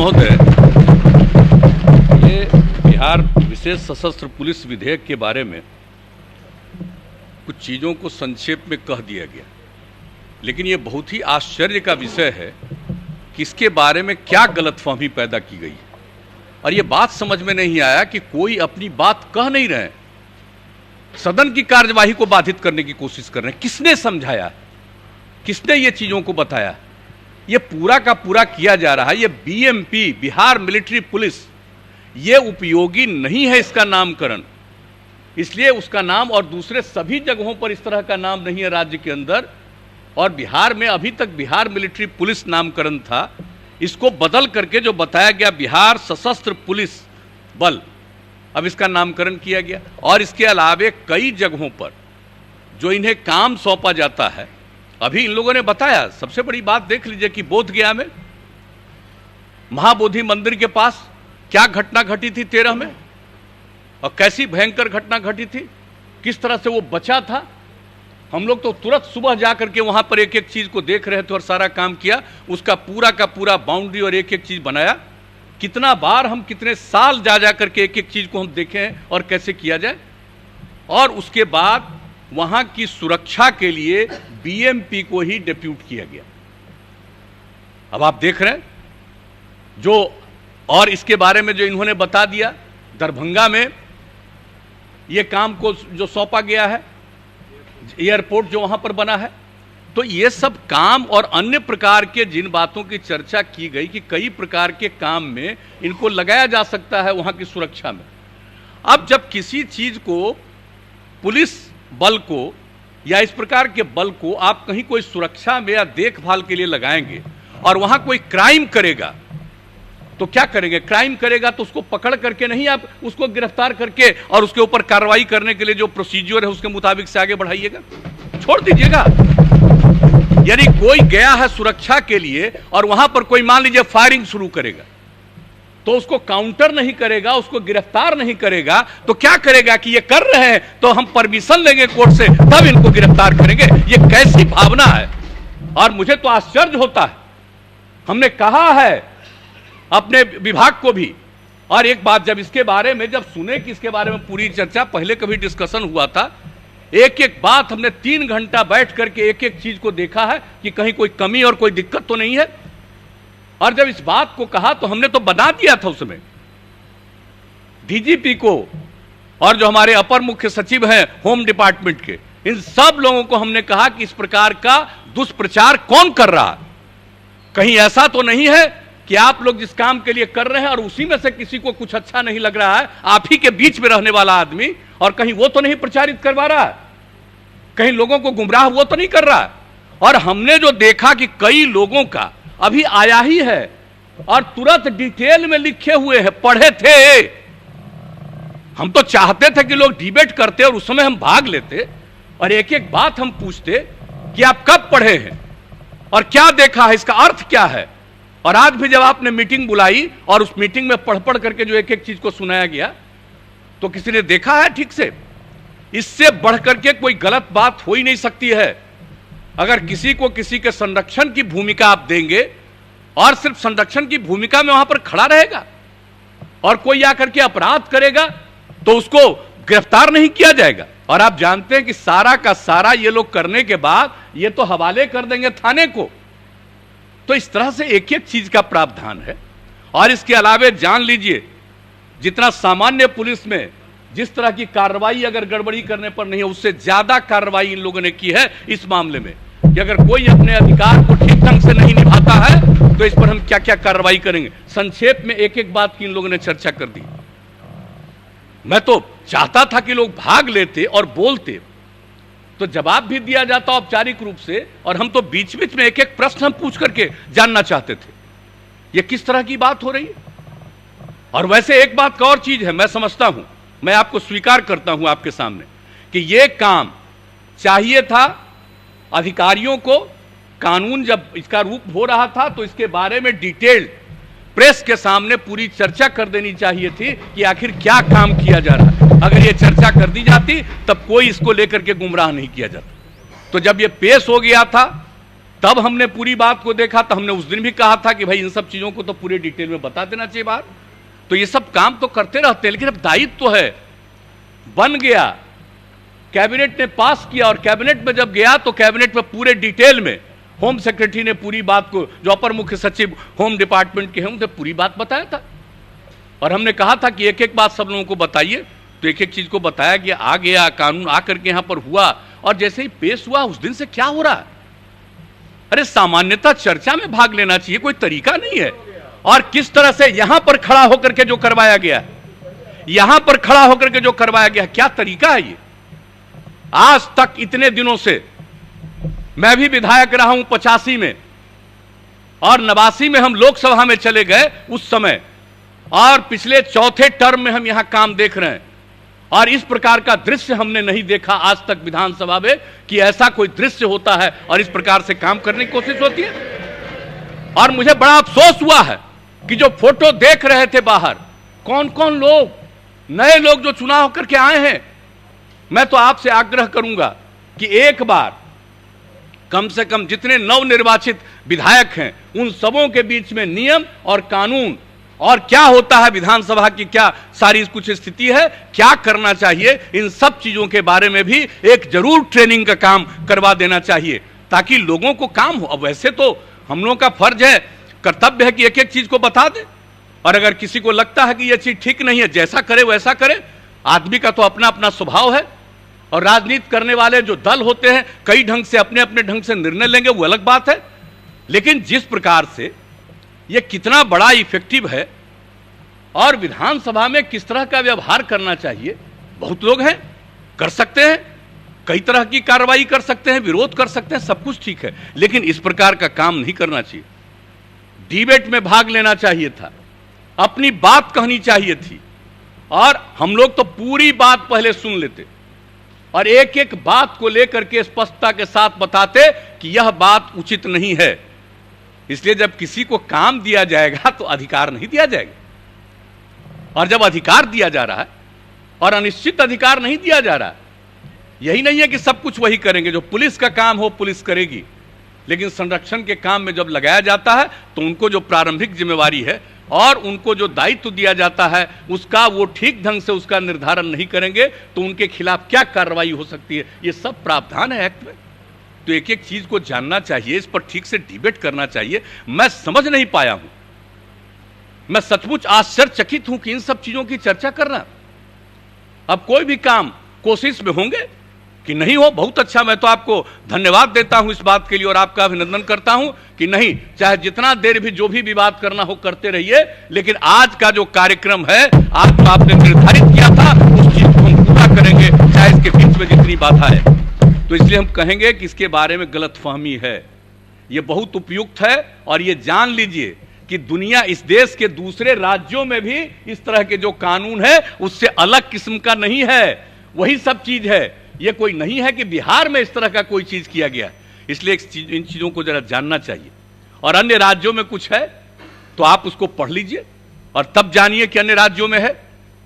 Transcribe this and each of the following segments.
महोदय, ये बिहार विशेष सशस्त्र पुलिस विधेयक के बारे में कुछ चीज़ों को संक्षेप में कह दिया गया, लेकिन ये बहुत ही आश्चर्य का विषय है कि इसके बारे में क्या गलतफहमी पैदा की गई है। और ये बात समझ में नहीं आया कि कोई अपनी बात कह नहीं रहे, सदन की कार्यवाही को बाधित करने की कोशिश कर रहे हैं। किसने समझाया, किसने ये चीज़ों को बताया? ये पूरा का पूरा किया जा रहा है। ये बीएमपी, बिहार मिलिट्री पुलिस, ये उपयोगी नहीं है इसका नामकरण, इसलिए उसका नाम और दूसरे सभी जगहों पर इस तरह का नाम नहीं है राज्य के अंदर। और बिहार में अभी तक बिहार मिलिट्री पुलिस नामकरण था, इसको बदल करके जो बताया गया बिहार सशस्त्र पुलिस बल, अब इसका नामकरण किया गया। और इसके अलावे कई जगहों पर जो इन्हें काम सौंपा जाता है, अभी इन लोगों ने बताया। सबसे बड़ी बात देख लीजिए कि बोधगया में महाबोधि मंदिर के पास क्या घटना घटी थी 13 में, और कैसी भयंकर घटना घटी थी, किस तरह से वो बचा था। हम लोग तो तुरंत सुबह जाकर के वहां पर एक एक चीज को देख रहे थे और सारा काम किया, उसका पूरा का पूरा बाउंड्री और एक एक चीज बनाया। कितना बार हम कितने साल जा करके एक एक चीज को हम देखें और कैसे किया जाए। और उसके बाद वहां की सुरक्षा के लिए बीएमपी को ही डिप्यूट किया गया। अब आप देख रहे हैं जो, और इसके बारे में जो इन्होंने बता दिया, दरभंगा में ये काम को जो सौंपा गया है, एयरपोर्ट जो वहां पर बना है, तो ये सब काम और अन्य प्रकार के जिन बातों की चर्चा की गई कि कई प्रकार के काम में इनको लगाया जा सकता है वहां की सुरक्षा में। अब जब किसी चीज को, पुलिस बल को या इस प्रकार के बल को आप कहीं कोई सुरक्षा में या देखभाल के लिए लगाएंगे और वहां कोई क्राइम करेगा तो क्या करेंगे? क्राइम करेगा तो उसको पकड़ करके नहीं, आप उसको गिरफ्तार करके और उसके ऊपर कार्रवाई करने के लिए जो प्रोसीजर है उसके मुताबिक से आगे बढ़ाइएगा, छोड़ दीजिएगा। यानी कोई गया है सुरक्षा के लिए और वहां पर कोई मान लीजिए फायरिंग शुरू करेगा, तो उसको काउंटर नहीं करेगा, उसको गिरफ्तार नहीं करेगा, तो क्या करेगा कि ये कर रहे हैं तो हम परमिशन लेंगे कोर्ट से, तब इनको गिरफ्तार करेंगे। ये कैसी भावना है? और मुझे तो आश्चर्य होता है। हमने कहा है अपने विभाग को भी, और एक बात जब इसके बारे में जब सुने कि इसके बारे में पूरी चर्चा, पहले कभी डिस्कशन हुआ था, एक एक बात हमने 3 घंटा बैठ करके एक एक चीज को देखा है कि कहीं कोई कमी और कोई दिक्कत तो नहीं है। और जब इस बात को कहा तो हमने तो बता दिया था उसमें डीजीपी को और जो हमारे अपर मुख्य सचिव हैं होम डिपार्टमेंट के, इन सब लोगों को हमने कहा कि इस प्रकार का दुष्प्रचार कौन कर रहा है। कहीं ऐसा तो नहीं है कि आप लोग जिस काम के लिए कर रहे हैं और उसी में से किसी को कुछ अच्छा नहीं लग रहा है, आप ही के बीच में रहने वाला आदमी, और कहीं वो तो नहीं प्रचारित करवा रहा है, कहीं लोगों को गुमराह वो तो नहीं कर रहा है। और हमने जो देखा कि कई लोगों का अभी आया ही है और तुरंत डिटेल में लिखे हुए हैं, पढ़े थे। हम तो चाहते थे कि लोग डिबेट करते और उस समय हम भाग लेते और एक एक बात हम पूछते कि आप कब पढ़े हैं और क्या देखा है, इसका अर्थ क्या है। और आज भी जब आपने मीटिंग बुलाई और उस मीटिंग में पढ़ पढ़ करके जो एक एक चीज को सुनाया गया, तो किसी ने देखा है ठीक से? इससे बढ़ करके कोई गलत बात हो ही नहीं सकती है। अगर किसी को किसी के संरक्षण की भूमिका आप देंगे और सिर्फ संरक्षण की भूमिका में वहां पर खड़ा रहेगा और कोई आकर के अपराध करेगा तो उसको गिरफ्तार नहीं किया जाएगा। और आप जानते हैं कि सारा का सारा ये लोग करने के बाद ये तो हवाले कर देंगे थाने को। तो इस तरह से एक एक चीज का प्रावधान है। और इसके अलावे जान लीजिए, जितना सामान्य पुलिस में जिस तरह की कार्रवाई अगर गड़बड़ी करने पर नहीं है, उससे ज्यादा कार्रवाई इन लोगों ने की है इस मामले में कि अगर कोई अपने अधिकार को ठीक ढंग से नहीं निभाता है तो इस पर हम क्या क्या कार्रवाई करेंगे। संक्षेप में एक एक बात की इन लोगों ने चर्चा कर दी। मैं तो चाहता था कि लोग भाग लेते और बोलते, तो जवाब भी दिया जाता औपचारिक रूप से, और हम तो बीच बीच में एक एक प्रश्न हम पूछ करके जानना चाहते थे ये किस तरह की बात हो रही है। और वैसे एक बात का और चीज है, मैं समझता हूं, मैं आपको स्वीकार करता हूं आपके सामने कि यह काम चाहिए था अधिकारियों को। कानून जब इसका रूप हो रहा था तो इसके बारे में डिटेल्ड प्रेस के सामने पूरी चर्चा कर देनी चाहिए थी कि आखिर क्या काम किया जा रहा है। अगर ये चर्चा कर दी जाती तब कोई इसको लेकर के गुमराह नहीं किया जाता। तो जब ये पेश हो गया था तब हमने पूरी बात को देखा, तो हमने उस दिन भी कहा था कि भाई इन सब चीजों को तो पूरे डिटेल में बता देना चाहिए बाहर। तो ये सब काम तो करते रहते हैं, लेकिन अब दायित्व तो है, बन गया, कैबिनेट ने पास किया, और कैबिनेट में जब गया तो कैबिनेट में पूरे डिटेल में होम सेक्रेटरी ने पूरी बात को, जो अपर मुख्य सचिव होम डिपार्टमेंट के हैं, उन्हें पूरी बात बताया था। और हमने कहा था कि एक एक बात सब लोगों को बताइए, तो एक एक चीज को बताया गया, आ गया कानून आकर के यहां पर हुआ, और जैसे ही पेश हुआ उस दिन से क्या हो रहा है? अरे सामान्यतः चर्चा में भाग लेना चाहिए, कोई तरीका नहीं है। और किस तरह से यहां पर खड़ा होकर के जो करवाया गया, यहां पर खड़ा होकर के जो करवाया गया, क्या तरीका है ये? आज तक इतने दिनों से मैं भी विधायक रहा हूं 85 में, और 89 में हम लोकसभा में चले गए उस समय, और पिछले चौथे टर्म में हम यहां काम देख रहे हैं, और इस प्रकार का दृश्य हमने नहीं देखा आज तक विधानसभा में कि ऐसा कोई दृश्य होता है और इस प्रकार से काम करने की कोशिश होती है। और मुझे बड़ा अफसोस हुआ है कि जो फोटो देख रहे थे बाहर, कौन कौन लोग, नए लोग जो चुनाव करके आए हैं, मैं तो आपसे आग्रह करूंगा कि एक बार कम से कम जितने नवनिर्वाचित विधायक हैं उन सबों के बीच में नियम और कानून और क्या होता है विधानसभा की, क्या सारी कुछ स्थिति है, क्या करना चाहिए, इन सब चीजों के बारे में भी एक जरूर ट्रेनिंग का काम करवा देना चाहिए, ताकि लोगों को काम हो। अब वैसे तो हम लोगों का फर्ज है, कर्तव्य है कि एक एक चीज को बता दे, और अगर किसी को लगता है कि यह चीज ठीक नहीं है, जैसा करे वैसा करे। आदमी का तो अपना अपना स्वभाव है, और राजनीति करने वाले जो दल होते हैं कई ढंग से अपने अपने ढंग से निर्णय लेंगे, वो अलग बात है। लेकिन जिस प्रकार से ये कितना बड़ा इफेक्टिव है, और विधानसभा में किस तरह का व्यवहार करना चाहिए, बहुत लोग हैं, कर सकते हैं, कई तरह की कार्रवाई कर सकते हैं, विरोध कर सकते हैं, सब कुछ ठीक है, लेकिन इस प्रकार का काम नहीं करना चाहिए। डिबेट में भाग लेना चाहिए था, अपनी बात कहनी चाहिए थी, और हम लोग तो पूरी बात पहले सुन लेते और एक एक बात को लेकर के स्पष्टता के साथ बताते कि यह बात उचित नहीं है। इसलिए जब किसी को काम दिया जाएगा तो अधिकार नहीं दिया जाएगा, और जब अधिकार दिया जा रहा है और अनिश्चित अधिकार नहीं दिया जा रहा है, यही नहीं है कि सब कुछ वही करेंगे, जो पुलिस का काम हो पुलिस करेगी, लेकिन संरक्षण के काम में जब लगाया जाता है तो उनको जो प्रारंभिक जिम्मेवारी है और उनको जो दायित्व दिया जाता है उसका वो ठीक ढंग से उसका निर्धारण नहीं करेंगे तो उनके खिलाफ क्या कार्रवाई हो सकती है, ये सब प्रावधान है एक्ट में। तो एक एक चीज को जानना चाहिए, इस पर ठीक से डिबेट करना चाहिए। मैं समझ नहीं पाया हूं, मैं सचमुच आश्चर्यचकित हूं कि इन सब चीजों की चर्चा करना। अब कोई भी काम कोशिश में होंगे कि नहीं हो, बहुत अच्छा, मैं तो आपको धन्यवाद देता हूं इस बात के लिए और आपका अभिनंदन करता हूं कि नहीं, चाहे जितना देर भी जो भी विवाद करना हो करते रहिए, लेकिन आज का जो कार्यक्रम है, आज जो आपने निर्धारित किया था उस चीज को हम पूरा करेंगे, चाहे इसके बीच में जितनी बाधा है। तो इसलिए हम कहेंगे कि इसके बारे में गलतफहमी है, ये बहुत उपयुक्त है, और ये जान लीजिए कि दुनिया, इस देश के दूसरे राज्यों में भी इस तरह के जो कानून है उससे अलग किस्म का नहीं है, वही सब चीज है। ये कोई नहीं है कि बिहार में इस तरह का कोई चीज किया गया, इसलिए इन चीजों को जरा जानना चाहिए। और अन्य राज्यों में कुछ है तो आप उसको पढ़ लीजिए और तब जानिए कि अन्य राज्यों में है।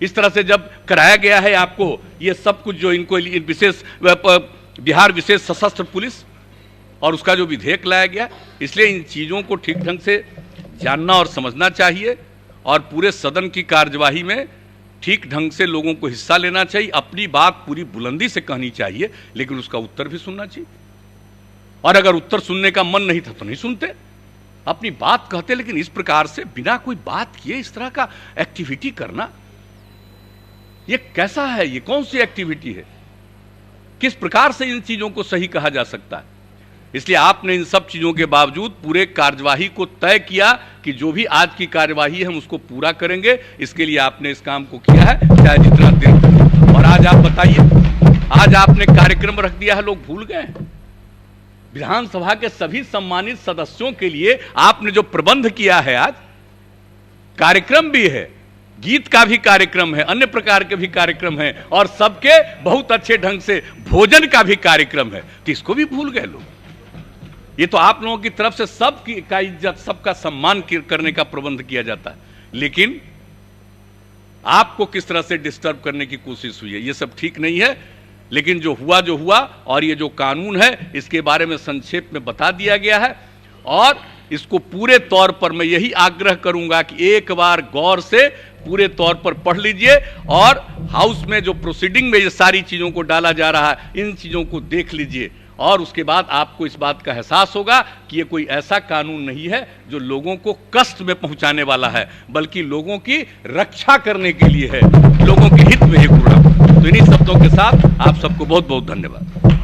इस तरह से जब कराया गया है आपको ये सब कुछ, जो इनको विशेष बिहार विशेष सशस्त्र पुलिस और उसका जो विधेयक लाया गया, इसलिए इन चीजों को ठीक ढंग से जानना और समझना चाहिए, और पूरे सदन की कार्यवाही में ठीक ढंग से लोगों को हिस्सा लेना चाहिए, अपनी बात पूरी बुलंदी से कहनी चाहिए, लेकिन उसका उत्तर भी सुनना चाहिए। और अगर उत्तर सुनने का मन नहीं था तो नहीं सुनते, अपनी बात कहते, लेकिन इस प्रकार से बिना कोई बात किए इस तरह का एक्टिविटी करना, ये कैसा है, ये कौन सी एक्टिविटी है, किस प्रकार से इन चीजों को सही कहा जा सकता है। इसलिए आपने इन सब चीजों के बावजूद पूरे कार्यवाही को तय किया कि जो भी आज की कार्यवाही है हम उसको पूरा करेंगे, इसके लिए आपने इस काम को किया है, चाहे जितना देर। और आज आप बताइए, आज आपने कार्यक्रम रख दिया है, लोग भूल गए हैं। विधानसभा के सभी सम्मानित सदस्यों के लिए आपने जो प्रबंध किया है, आज कार्यक्रम भी है, गीत का भी कार्यक्रम है, अन्य प्रकार के भी कार्यक्रम है, और सबके बहुत अच्छे ढंग से भोजन का भी कार्यक्रम है, तो इसको भी भूल गए लोग। ये तो आप लोगों की तरफ से सबका इज्जत, सबका सम्मान करने का प्रबंध किया जाता है, लेकिन आपको किस तरह से डिस्टर्ब करने की कोशिश हुई है, ये सब ठीक नहीं है। लेकिन जो हुआ और ये जो कानून है इसके बारे में संक्षेप में बता दिया गया है और इसको पूरे तौर पर मैं यही आग्रह करूंगा कि एक बार गौर से पूरे तौर पर पढ़ लीजिए और हाउस में जो प्रोसीडिंग में ये सारी चीजों को डाला जा रहा है इन चीजों को देख लीजिए और उसके बाद आपको इस बात का एहसास होगा कि ये कोई ऐसा कानून नहीं है जो लोगों को कष्ट में पहुंचाने वाला है, बल्कि लोगों की रक्षा करने के लिए है, लोगों के हित में है। तो इन्हीं शब्दों के साथ आप सबको बहुत बहुत धन्यवाद।